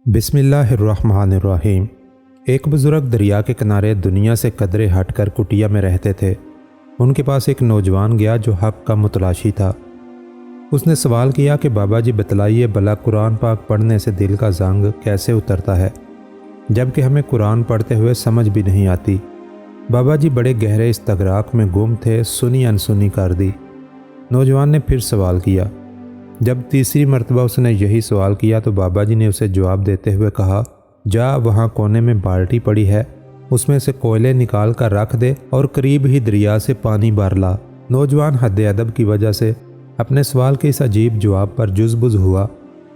बिस्मिल्लाहिर्रहमानिर्रहीम। एक बुज़ुर्ग दरिया के किनारे दुनिया से कदरे हट कर कुटिया में रहते थे। उनके पास एक नौजवान गया जो हक़ का मुतलाशी था। उसने सवाल किया कि बाबा जी बतलाइए, भला कुरान पाक पढ़ने से दिल का ज़ंग कैसे उतरता है, जबकि हमें कुरान पढ़ते हुए समझ भी नहीं आती। बाबा जी बड़े गहरे इस्तगराक में गुम थे, सुनी अनसुनी कर दी। नौजवान ने फिर सवाल किया। जब तीसरी मरतबा उसने यही सवाल किया तो बाबा जी ने उसे जवाब देते हुए कहा, जा वहाँ कोने में बाल्टी पड़ी है, उसमें से कोयले निकाल कर रख दे और करीब ही दरिया से पानी भर ला। नौजवान हद अदब की वजह से अपने सवाल के इस अजीब जवाब पर जुज़बुज़ हुआ,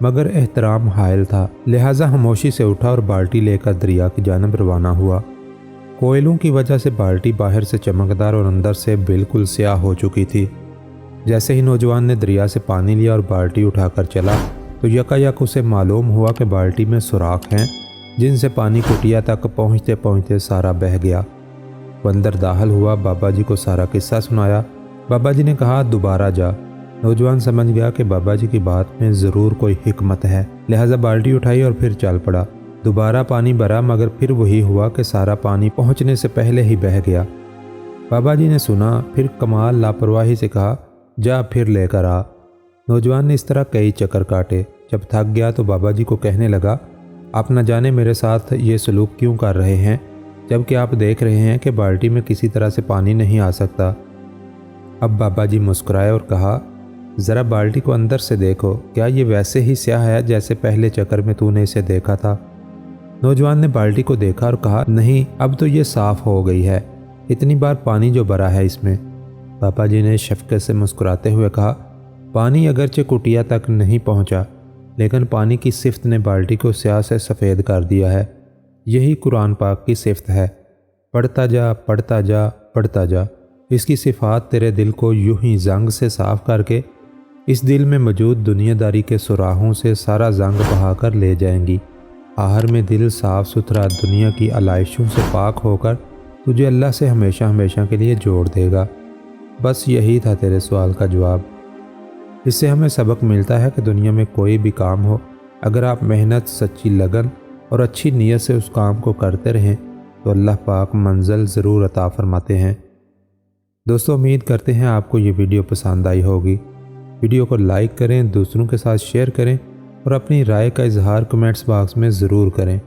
मगर एहतराम हायल था, लिहाजा खामोशी से उठा और बाल्टी लेकर दरिया की जानब रवाना हुआ। कोयलों की वजह से बाल्टी बाहर से चमकदार और अंदर से बिल्कुल स्याह हो चुकी थी। जैसे ही नौजवान ने दरिया से पानी लिया और बाल्टी उठाकर चला तो यकायक उसे मालूम हुआ कि बाल्टी में सुराख हैं, जिनसे पानी कुटिया तक पहुँचते पहुँचते सारा बह गया। वो अंदर दाखिल हुआ, बाबा जी को सारा किस्सा सुनाया। बाबा जी ने कहा, दोबारा जा। नौजवान समझ गया कि बाबा जी की बात में ज़रूर कोई हिकमत है, लिहाजा बाल्टी उठाई और फिर चल पड़ा। दोबारा पानी भरा, मगर फिर वही हुआ कि सारा पानी पहुँचने से पहले ही बह गया। बाबा जी ने सुना, फिर कमाल लापरवाही से कहा, जा फिर लेकर आ। नौजवान ने इस तरह कई चक्कर काटे। जब थक गया तो बाबा जी को कहने लगा, आप न जाने मेरे साथ ये सलूक क्यों कर रहे हैं, जबकि आप देख रहे हैं कि बाल्टी में किसी तरह से पानी नहीं आ सकता। अब बाबा जी मुस्कुराए और कहा, ज़रा बाल्टी को अंदर से देखो, क्या ये वैसे ही स्याह है जैसे पहले चक्कर में तूने इसे देखा था। नौजवान ने बाल्टी को देखा और कहा, नहीं, अब तो ये साफ़ हो गई है, इतनी बार पानी जो भरा है इसमें। पापा जी ने शफ़क़त से मुस्कुराते हुए कहा, पानी अगरचे कुटिया तक नहीं पहुंचा, लेकिन पानी की सिफ्त ने बाल्टी को स्याह से सफ़ेद कर दिया है। यही कुरान पाक की सिफ्त है। पढ़ता जा, पढ़ता जा, पढ़ता जा। इसकी सिफ़ात तेरे दिल को यूं ही ज़ंग से साफ़ करके इस दिल में मौजूद दुनियादारी के सुराहों से सारा ज़ंग बहा कर ले जाएंगी। आखिर में दिल साफ़ सुथरा दुनिया की आलाइशों से पाक होकर तुझे अल्लाह से हमेशा हमेशा के लिए जोड़ देगा। बस यही था तेरे सवाल का जवाब। इससे हमें सबक मिलता है कि दुनिया में कोई भी काम हो, अगर आप मेहनत, सच्ची लगन और अच्छी नीयत से उस काम को करते रहें तो अल्लाह पाक मंजिल ज़रूर अता फरमाते हैं। दोस्तों, उम्मीद करते हैं आपको ये वीडियो पसंद आई होगी। वीडियो को लाइक करें, दूसरों के साथ शेयर करें और अपनी राय का इजहार कमेंट्स बॉक्स में ज़रूर करें।